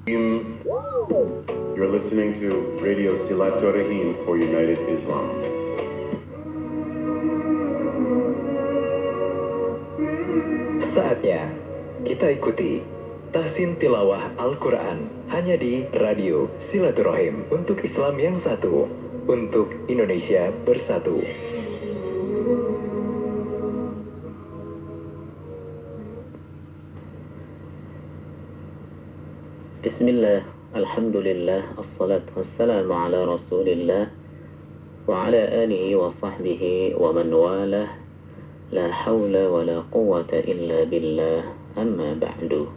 You're listening to Radio Silaturahim for United Islam. Saatnya kita ikuti tahsin tilawah Al-Quran hanya di Radio Silaturahim untuk Islam yang satu, untuk Indonesia bersatu. Bismillah, alhamdulillah, assalatu wassalamu ala rasulillah wa ala alihi wa sahbihi wa man walah. La hawla wa la quwwata illa billah, amma ba'du.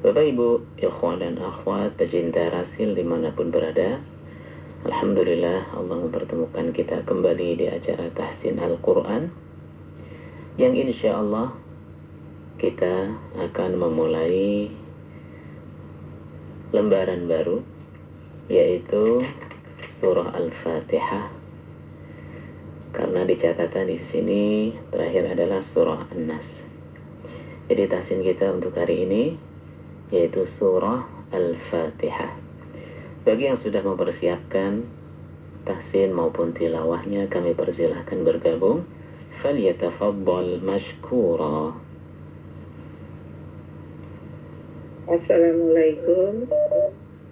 Bapak Ibu, ikhwan dan akhwat, pecinta rasil dimanapun berada, alhamdulillah Allah mempertemukan kita kembali di acara tahsin Al-Quran, yang insya Allah kita akan memulai lembaran baru, yaitu surah Al-Fatihah. Karena di catatan di sini terakhir adalah surah An-Nas. Jadi tahsin kita untuk hari ini yaitu surah Al-Fatihah. Bagi yang sudah mempersiapkan tahsin maupun tilawahnya, kami persilahkan bergabung. Falyatafaddal mashkura. Assalamualaikum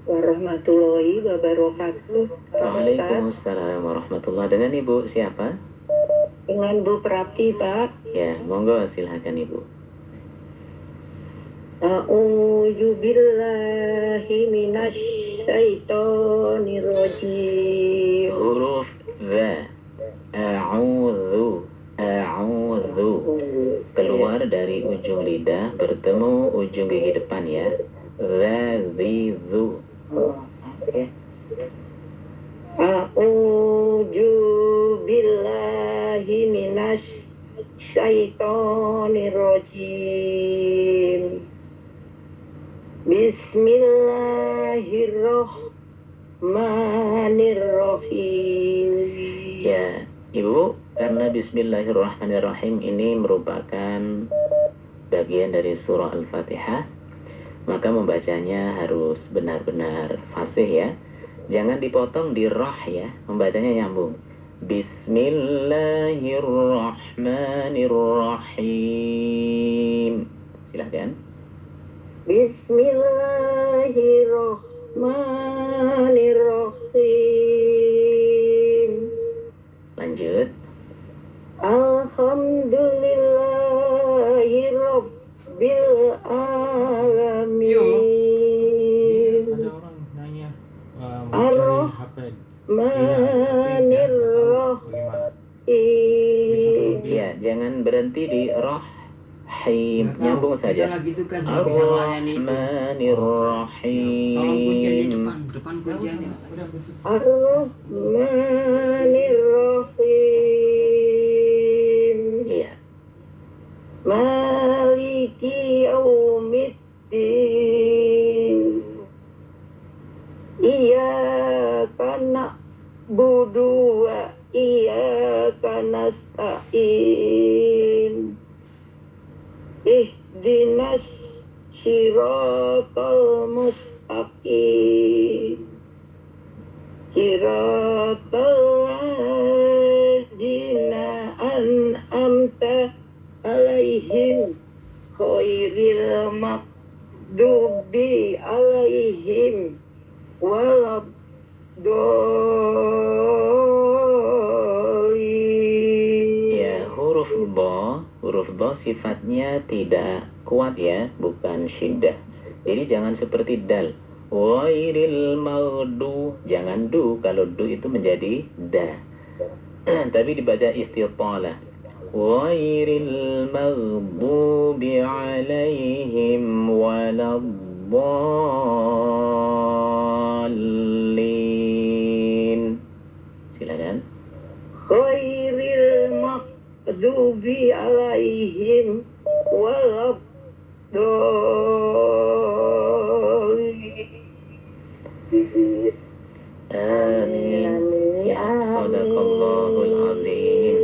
warahmatullahi wabarakatuh. Waalaikumsalam warahmatullahi. Dengan Ibu siapa? Dengan Bu Prapti, Pak. Ya, monggo silakan Ibu. A'udzu billahi minasy syaithanir rajim. Huruf za. A'udzu. Keluar dari ujung lidah, bertemu ujung gigi depan ya. Zazizu. A'udzu billahi minasy syaithanir rajim. Bismillahirrahmanirrahim. Ya, Ibu, karena Bismillahirrahmanirrahim ini merupakan bagian dari surah Al-Fatihah, maka membacanya harus benar-benar fasih ya. Jangan dipotong di rah ya, membacanya nyambung. Bismillahirrahmanirrahim. Silakan. Bismillahirrahmanirrahim. Lanjut. Alhamdulillahirabbil alamin. Ada orang nanya Ar-Rahmanir-Rahim. Ya, jangan berhenti di rahim, nyambung saja. Kita lagi tugas nggak bisa melayani itu. Ar-Rahmanirrahim. Tolong kunciannya depan kunciannya. Ar-Rahmanir-Rahim. Iya. Maliki yaumiddin. Iyyaka na'budu wa iyyaka nasta'in. Ihdinas siratal mustaqim. Siratal ladzina an'amta alaihim khairil maghdubi alaihim waladdallin. Ya, huruf ba sifatnya tidak kuat ya, bukan syiddah. Jadi jangan seperti dal. Ghairil maghdu, jangan du, kalau du itu menjadi da. Tapi dibaca istitalah. Ghairil maghdubi alaihim waladdallin. Silakan. Khairil maghdubi alaihim waladdallin. Amin. Ya, sadaqallahul azim.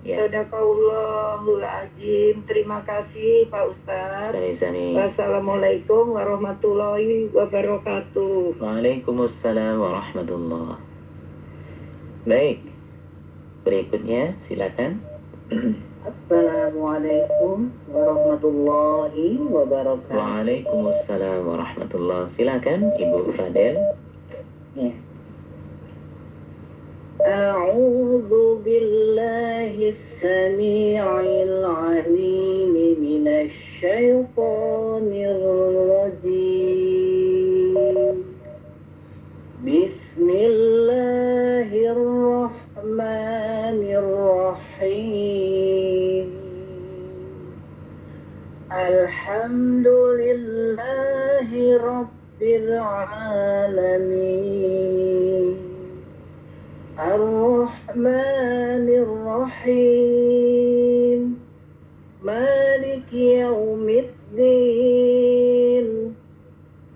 Ya. Sadaqallahul azim. Terima kasih Pak Ustadz. Sani-sani. Wassalamualaikum warahmatullahi wabarakatuh. Waalaikumsalam warahmatullah. Baik, berikutnya silakan. Assalamualaikum warahmatullahi wabarakatuh. Waalaikumsalam warahmatullah. Silakan Ibu Fadel. Ya. A'udzu billahi as-sami'il 'alim minasy syaithanir rajim. Bismillahirrahmanirrahim. Alhamdulillahi rabbil alamin. Ar-Rahmanir Rahim. Maliki yaumiddin.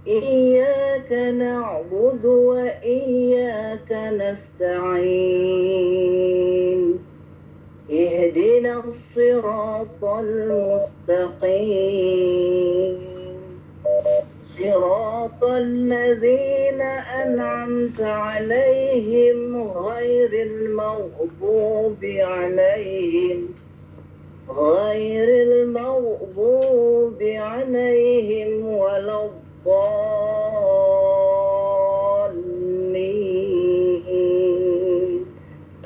Iyyaka na'budu wa iyyaka nasta'in. Ihdinas siratal mustaqim. صراط الذين أنعمت عليهم غير المغضوب عليهم ولا الضالين.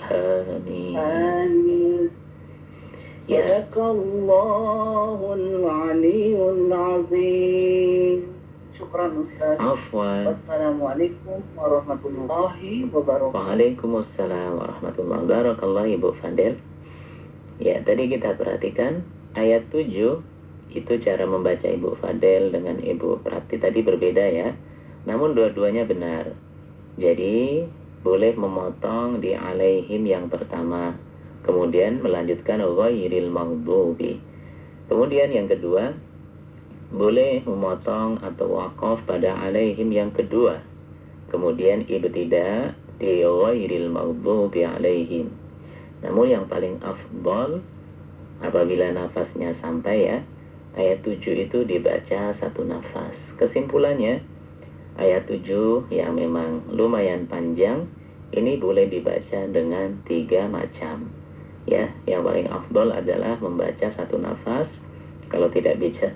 Amin. آمين. صدق الله العلي العظيم. Syukran Ustaz. Afwan. Wassalamualaikum warahmatullahi wabarakatuh. Waalaikumsalam warahmatullahi wabarakatuh. Barakallah Ibu Fadel. Ya, tadi kita perhatikan ayat 7 itu cara membaca Ibu Fadel dengan Ibu Prati tadi berbeda ya. Namun dua-duanya benar. Jadi boleh memotong di alaihim yang pertama, kemudian melanjutkan ghairil maghdubi. Kemudian yang kedua, boleh memotong atau waqaf pada alaihim yang kedua, kemudian ibtida di ghairil maghdubi alaihim. Namun yang paling afdal apabila nafasnya sampai ya, ayat 7 itu dibaca satu nafas. Kesimpulannya, ayat 7 yang memang lumayan panjang ini boleh dibaca dengan 3 macam. Ya, yang paling afdal adalah membaca satu nafas. Kalau tidak bisa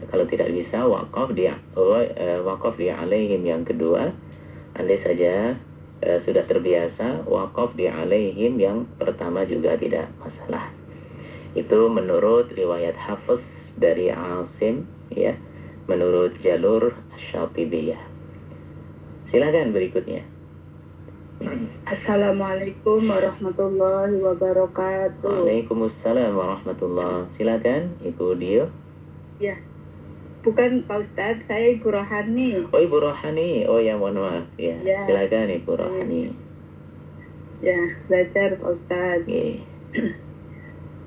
waqaf di alaihim yang kedua. Andai saja sudah terbiasa waqaf di alaihim yang pertama juga tidak masalah. Itu menurut riwayat Hafiz dari Asim ya, menurut jalur Syatibiyah. Silakan berikutnya. Assalamualaikum warahmatullahi wabarakatuh. Waalaikumsalam warahmatullah. Silakan Ibu Dio. Ya, bukan Pak Ustadz, saya Ibu Rohani. Oh Ibu Rohani, oh ya mohon maaf ya. Ya. Silakan Ibu Rohani. Ya, belajar Pak Ustadz. Oke.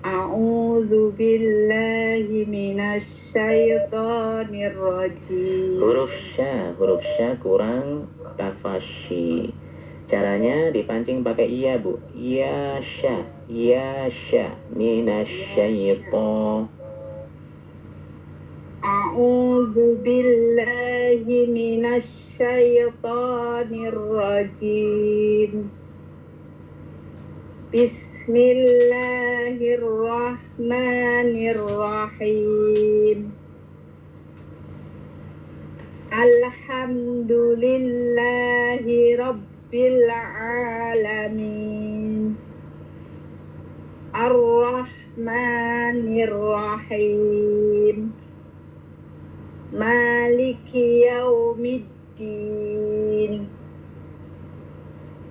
A'udzu billahi minasy syaitonir rajim. Huruf sya kurang tafasyi. Caranya dipancing pakai iya Bu. Ya sya minasyaiton. A'udzu billahi minasy syaitonir rajim. Bismillahirrahmanirrahim. Alhamdulillahi rabbil alamin. Ar-Rahmanir-Rahim. Maliki yaumiddin.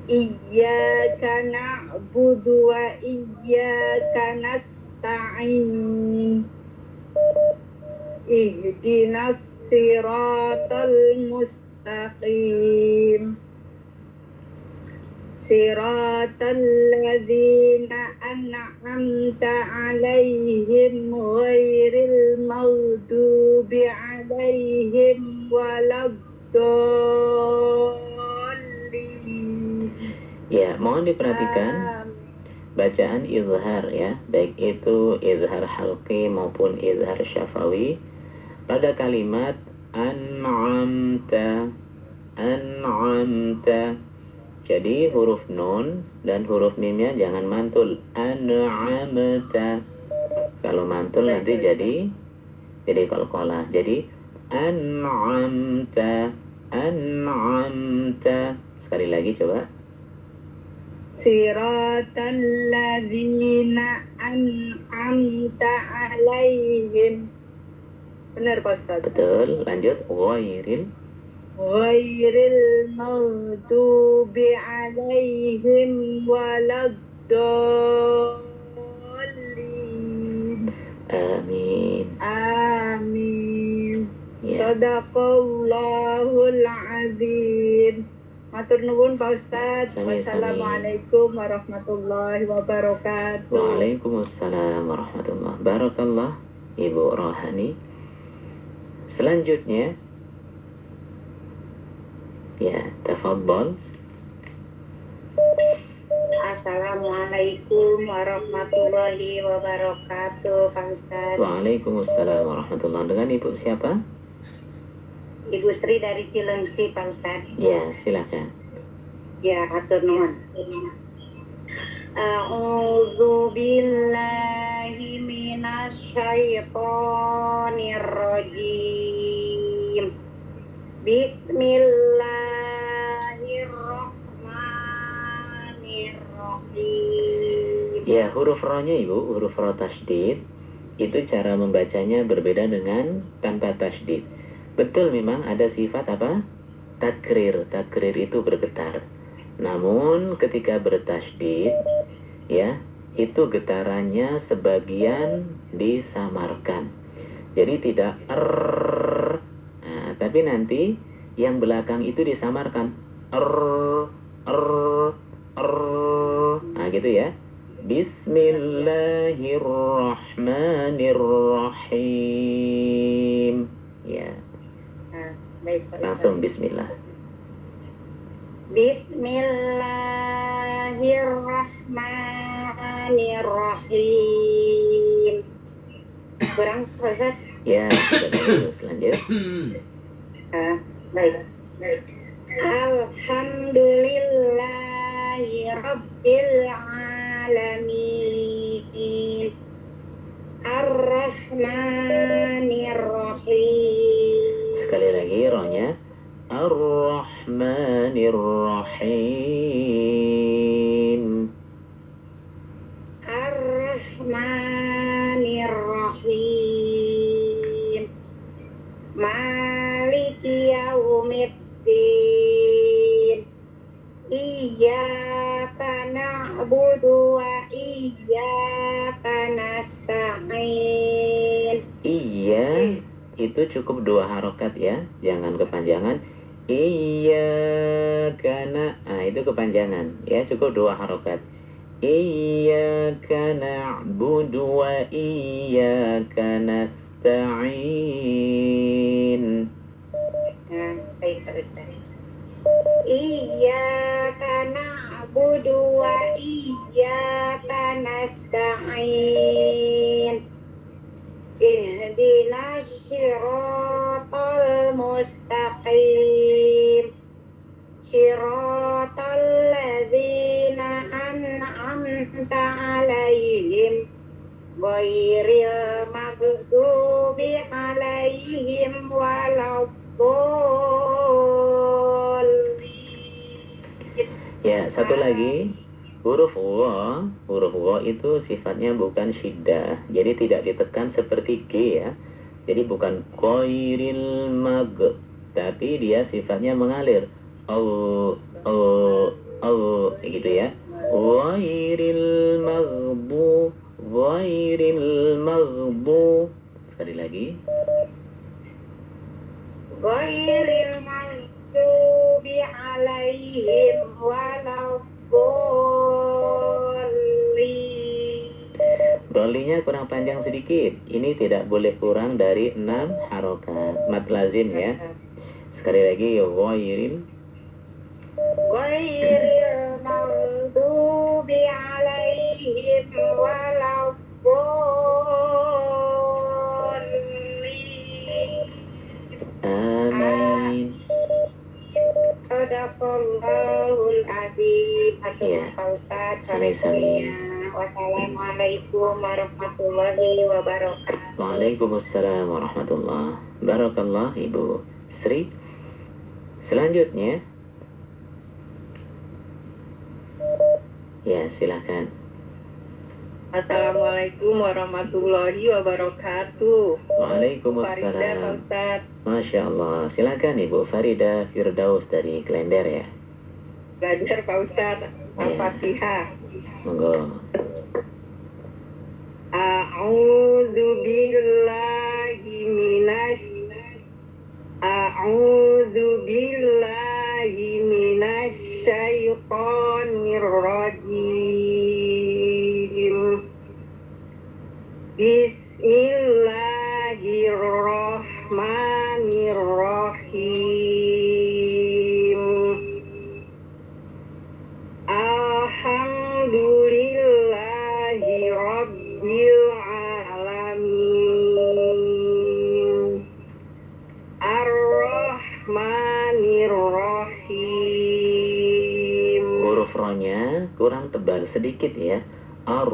Iyyaka na'budu wa iyyaka nasta'in. Ihdinas siratal mustaqim. Siratal ladzina an'amta 'alaihim ghairil maghdubi 'alaihim waladdallin. Ya, mohon diperhatikan bacaan izhar ya, baik itu izhar halqi maupun izhar syafawi pada kalimat an'amta. Jadi huruf nun dan huruf mimnya jangan mantul. An'amta. Kalau mantul nanti jadi qalqalah. Jadi an'amta. Sekali lagi coba. Siratal ladzina an'amta alaihim. Benar Pak Ustaz. Betul, lanjut. Ghairil maghdubi alaihim waladdallin. Amin. Ya. Sadaqallahul azim. Matur nuwun Pak Ustaz. Sami-sami. Wassalamualaikum warahmatullahi wabarakatuh. Waalaikumsalam warahmatullahi wabarakatuh. Barakallah Ibu Rohani. Selanjutnya ya, tafadhol. Assalamualaikum warahmatullahi wabarakatuh Pak Ustaz. Waalaikumsalam warahmatullahi wabarakatuh. Dengan Ibu siapa? Ibu Sri dari Cilengsi Pak Ustaz. Ya, silakan. Ya, atur nuwun. A'udzu billahi minasyaitonir rajim. Bismillahirrahmanirrahim. Ya, huruf ro-nya Ibu, huruf ro tasydid, itu cara membacanya berbeda dengan tanpa tasydid. Betul memang ada sifat apa? Takrir. Takrir itu bergetar. Namun ketika bertasydid, ya, itu getarannya sebagian disamarkan. Jadi tidak nah, tapi nanti yang belakang itu disamarkan. Nah, gitu ya. Bismillahirrahmanirrahim. Ya. Baik, Pak Ustaz. Langsung bismillah. Bismillahirrahmanirrahim. Kurang Pak Ustaz? Ya, sudah bagus. Lanjut. Baik. Alhamdulillahi Rabbil Alamin. Ar-Rahmanir-Rahim. Sekali lagi rohnya. Ar-Rahmanir-Rahim. Ar-Rahmanir-Rahim. Maliki yaumiddin. Iyyaka na'budu wa iyyaka nasta'in. Iya, itu cukup 2 harokat ya, jangan kepanjangan. Iyyaka nah itu kepanjangan ya, cukup 2 harokat. Iyyaka na'budu wa iyyaka nasta'in. Baik, Ustaz. Iyyaka na'budu wa iyyaka nasta'in. Ihdinas siratal mustaqim. Siratal ladzina an'amta 'alaihim ghairil maghdubi 'alaihim waladdallin. Ya, satu lagi. Huruf wa itu sifatnya bukan syiddah, jadi tidak ditekan seperti G ya. Jadi bukan ghairil mag, tapi dia sifatnya mengalir. Gitu ya. Ghairil maghdu. Sekali lagi. Ghairil maghdubi 'alaihim waladdallin. Dolinya kurang panjang sedikit. Ini tidak boleh kurang dari 6 harokat. Mad lazim ya. Sekali lagi ya, ghairil maghdubi 'alaihim ولا الضالين Amin. Sadaqallahul azim. Iya. Pak Ustadz. Sami-sami. Wassalamualaikum warahmatullahi wabarakatuh. Waalaikumsalam warahmatullahi Barakallah Ibu Sri. Selanjutnya, ya silakan. Assalamualaikum warahmatullahi wabarakatuh. Farida, Pak Waalaikumsalam. Ustadz. Masya Allah. Silakan Ibu Farida Firdaus dari Klender ya. Belajar Pak Ustadz. Al-Fatihah. Monggo. A'udzu billahi minasyaitonir rajim. Bismillahirrahmanirrahim. Alhamdulillahi rabbil alamin. Ar-Rahmanir-Rahim. Huruf rohnya kurang tebal sedikit ya. Ar.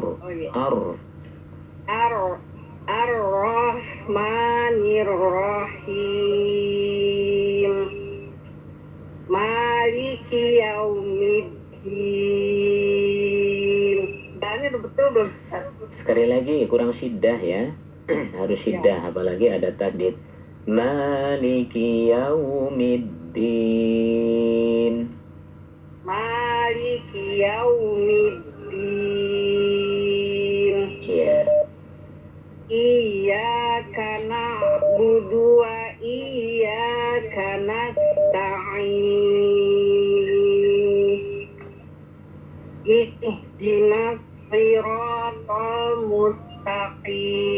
Ar-Rahmanir-Rahim. Maliki yaumiddin. Ini betul belum? Sekali lagi kurang syiddah ya. Harus syiddah apalagi ada tadid. Maliki yaumiddin. Maliki yaumiddin. Ya. Iyyaka na'budu wa iyyaka nasta'in. Ihdinas siratal mustaqim.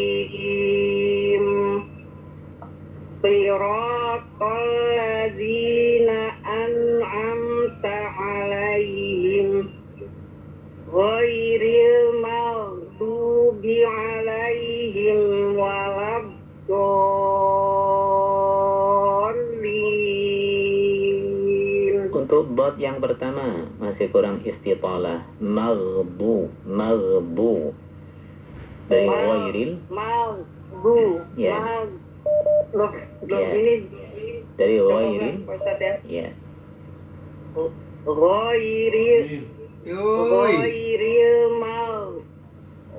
Siratal ladzina an'amta 'alaihim ghairil maghdubi 'alaihim waladdallin. Untuk bot yang pertama masih kurang istitalah. Maghbu. Dari ghairil. Maghdu. Ya. Loh, Ya. ini Dari ghairil. Ustaz ya. Ya. Ghairil Yoi.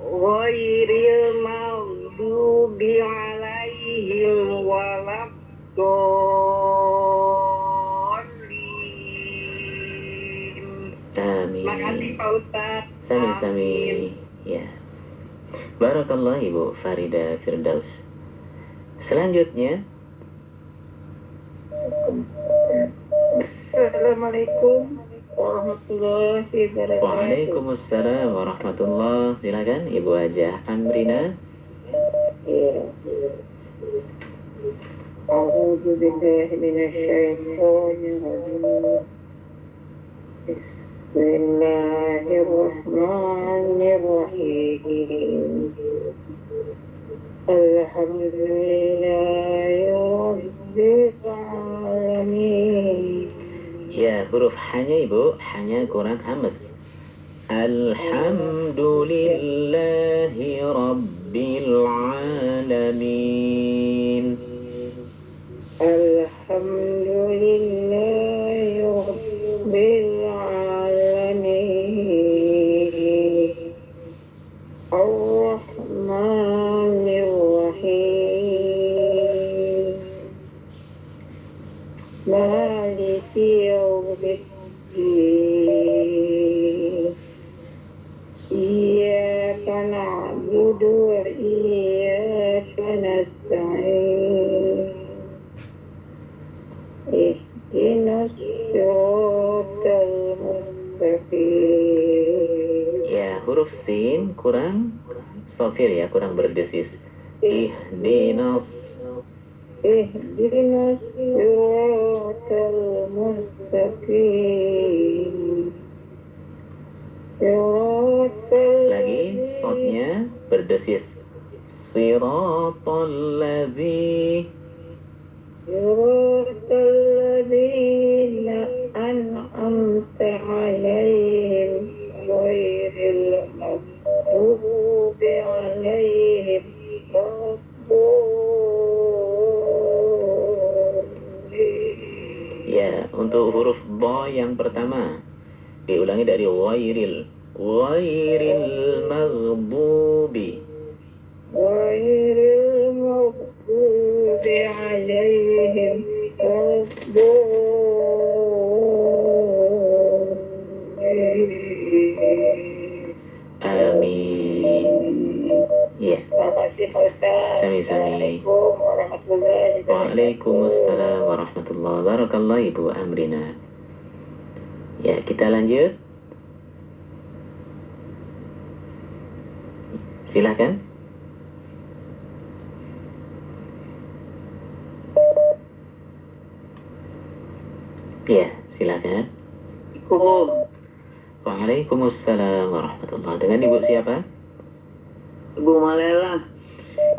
ghairil maghdubi 'alaihim waladdallin. Amin. Makasih Pak Ustaz. Sami-sami. Ya. Barakallah Ibu Farida Firdaus. Selanjutnya, Assalamualaikum warahmatullahi wabarakatuh. Waalaikumsalam warahmatullah. Silakan Ibu Hajah Amrina. A'udzu billahi minasyaitonir rajim. Bismillahirrahmanirrahim. Alhamdulillahi rabbil alamin. Ya, huruf hanya Ibu, hanya kurang hamas. Alhamdulillahi rabbil alamin. Alhamdulillahi rabbil alamin. Ar-Rahmanir Rahim. Maliki yaumiddin. Iyyaka na'budu wa iyyaka nasta'in. Ihdinas siratal mustaqim. Ya, huruf sin kurang sofir ya, kurang berdesis. Ihdinas. Ihdinas siratal mustaqim. Siratal Lagi berdesis. Siratal ladzi. صراط الذين أنعمت عليهم غير المغضوب عليهم ولا الضالين. Ya, untuk huruf ba yang pertama diulangi dari ghairil maghdubi. غير المغضوب عليهم ولا الضالين. Amin. Ya. Terima kasih Pak Ustaz. Sami-sami. Assalamualaikum warahmatullahi wabarakatuh. Waalaikumsalam warahmatullahi wabarakatuh. Ibu Amrina. Ya, kita lanjut. Silakan. Ya, silakan. Waalaikumsalam warahmatullahi. Dengan Ibu siapa? Ibu Malela.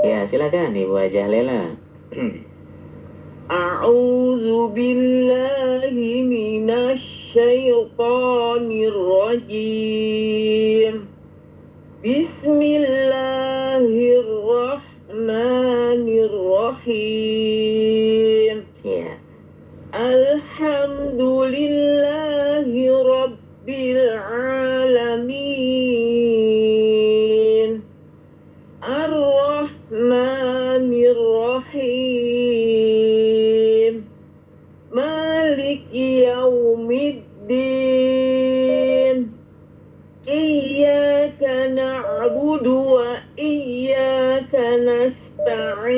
Ya, silakan Ibu Hajah Lela. A'udzu billahi minasy syaithanir rajim. Bismillahirrahmanirrahim. Ya. Alhamdulillahi rabbil alamin. Ar-Rahmanir-Rahim. Maliki yaumiddin. Iyyaka na'budu wa iyyaka nasta'in.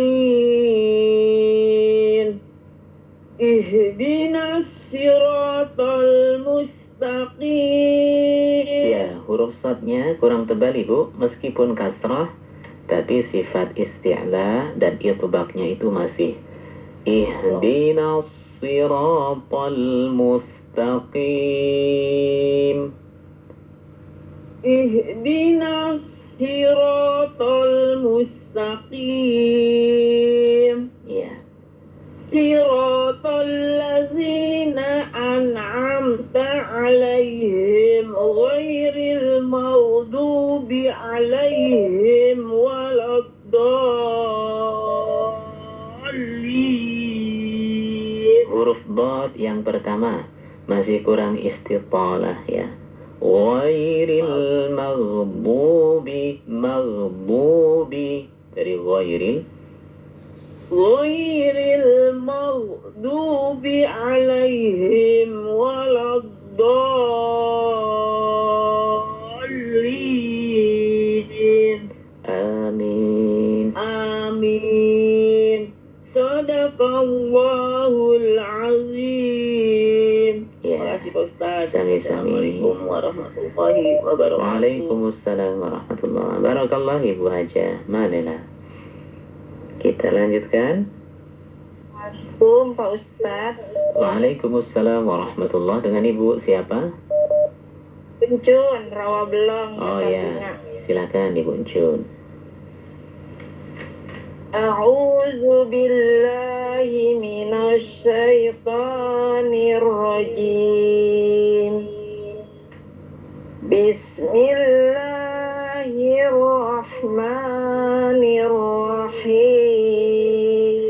Ihdinas siratal mustaqim. Ya, huruf shadnya kurang tebal Ibu, meskipun kasrah, tapi sifat isti'la dan itbaqnya itu masih ihdinas siratal mustaqim. Ihdinas siratal mustaqim. Ya. Siratal ladzina an'amta 'alaihim ghairil maghdubi 'alaihim waladdallin. Huruf dad yang pertama masih kurang istitalah ya. Ghairil maghdubi dari ghairil ghairil maghdubi 'alaihim waladdallin. amin. Amin. Sadaqallahul azim. Ya. Terima kasih Pak Ustaz. Sami-sami. Assalamualaikum warahmatullahi wabarakatuh. Waalaikumsalam warahmatullahi wabarakatuh. Ibu Hajah Malela. Kita lanjutkan. Assalamualaikum Pak Ustaz. Waalaikumsalam warahmatullahi. Dengan Ibu siapa? Pencun, Rawa Belong. Oh Jakarta. ya, silakan Ibu Encun. A'udzu billahi minasy syaithanir rajim. Bismillahirrahmanirrahim.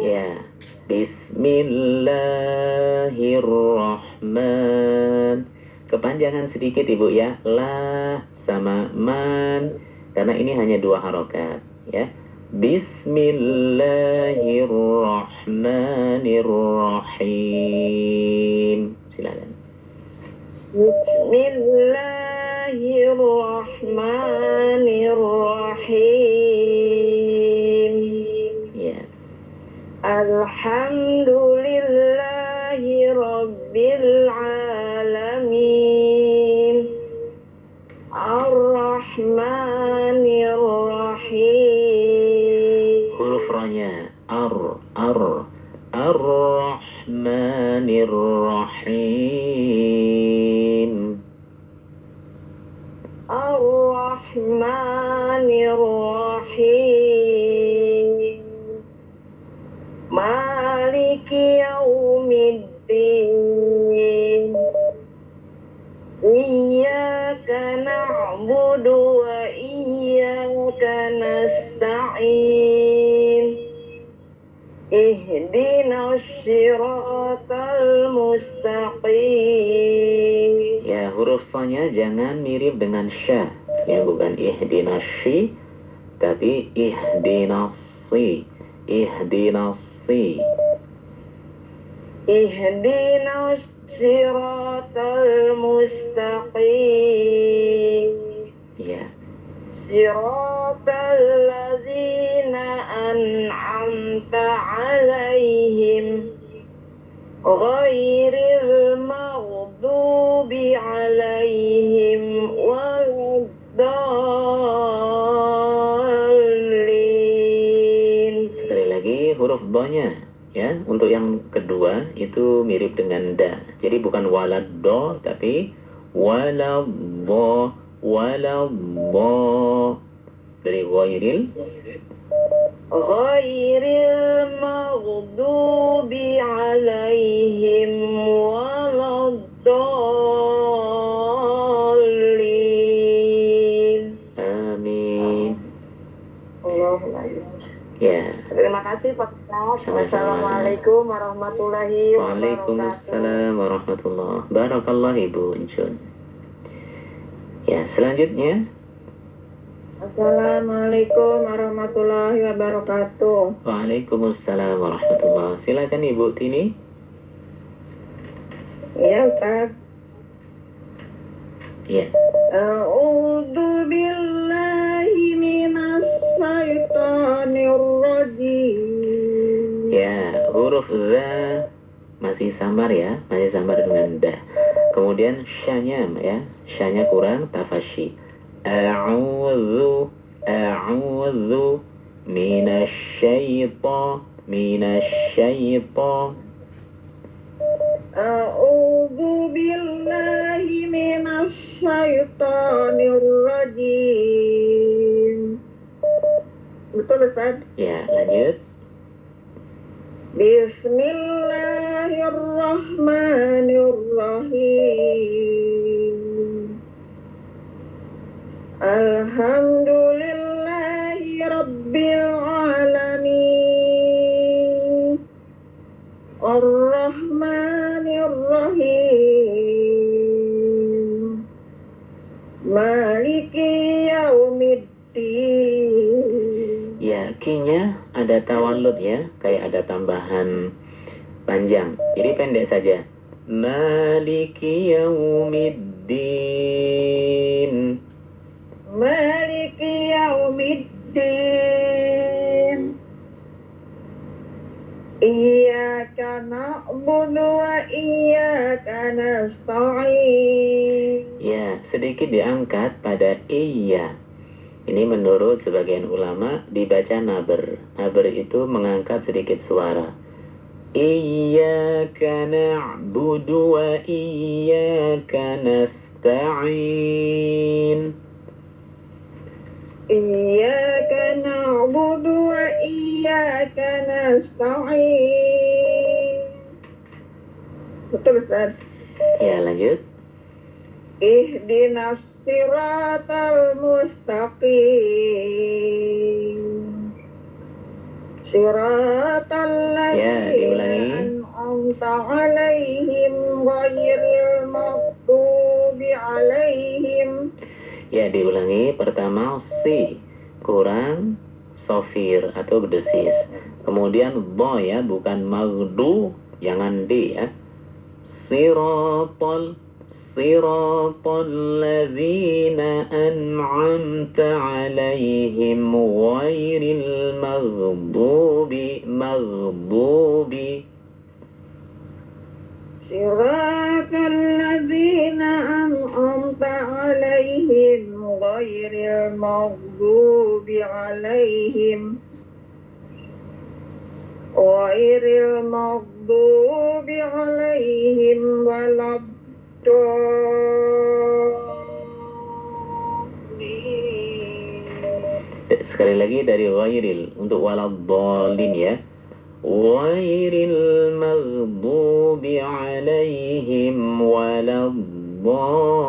Ya, Bismillahirrahman. Kepanjangan sedikit Ibu ya, la sama man, karena ini hanya 2 harokat ya. Bismillahirrahmanirrahim. Silakan. Bismillahirrahmanirrahim. Ya. Alhamdulillahi rabbil alamin. Ar-Rahmanir-Rahim. Huruf ra-nya Ar-Rahmanir-Rahim. Ar-Rahmanir-Rahim. Maliki yaumiddin. Iyyaka na'budu wa iyyaka nasta'in. Ihdinas siratal mustaqim. Ya, huruf so-nya jangan mirip dengan sya. Ya, bukan ihdinas syi, tapi ihdinas si. Ihdinas si. Ihdinas siratal mustaqim. Ya. Siratal ladzina an'amta 'alaihim ghairil maghdubi 'alaihim waladdallin. Sekali lagi huruf do-nya, ya. Untuk yang kedua itu mirip dengan da. Jadi bukan waladdo tapi waladdo, waladdo. Dari ghairil maghdubi 'alaihim waladdallin. amin. Allahumma. Ya. Terima kasih Pak Ustaz. Sama-sama. Wassalamualaikum warahmatullahi wabarakatuh. Waalaikumsalam warahmatullahi Barakallah Ibu Uncun. Ya, selanjutnya. Assalamualaikum warahmatullahi wabarakatuh. Waalaikumsalam warahmatullahi. Silakan Ibu Tini. Ya Ustaz. Ya. A'udzu billahi minas syaitonir rajim. Ya, huruf za masih samar ya, masih samar dengan da. Kemudian syanya ya, syanya kurang tafasyi. A'udzu minasyaitan. A'udzu billahi minas syaitonir rajim. Betul Ustaz? Ya, lanjut. Bismillahirrahmanirrahim. Alhamdulillahi rabbil alamin. Ar-Rahmanir-Rahim. Maliki yaumiddin. Ya, ki-nya ada tawallud ya, kayak ada tambahan panjang. Jadi pendek saja. Maliki yaumiddin. Maliki yaumiddin. Iyyaka na'budu wa iyyaka nasta'in. Ya, sedikit diangkat pada iya. Ini menurut sebagian ulama dibaca naber. Naber itu mengangkat sedikit suara. Iyyaka na'budu wa iyyaka nasta'in. Iyyaka na'budu wa iyyaka nasta'in. Betul Ustaz. Ya, lanjut. Ihdinas siratal mustaqim. Siratal Ya, diulangi. ladzina an'amta 'alaihim ghairil maghdubi 'alaihim. Ya, diulangi. Pertama si kurang sofir atau berdesis. Kemudian bo ya, bukan magdu, jangan di ya. Siratal ladzina an'amta 'alaihim ghairil maghdubi. Siratal ladzina an'amta 'alaihim ghairil maghdubi 'alaihim waladdallin. Sekali lagi dari ghairil untuk waladdallin ya. غير المغضوب عليهم ولا الضالين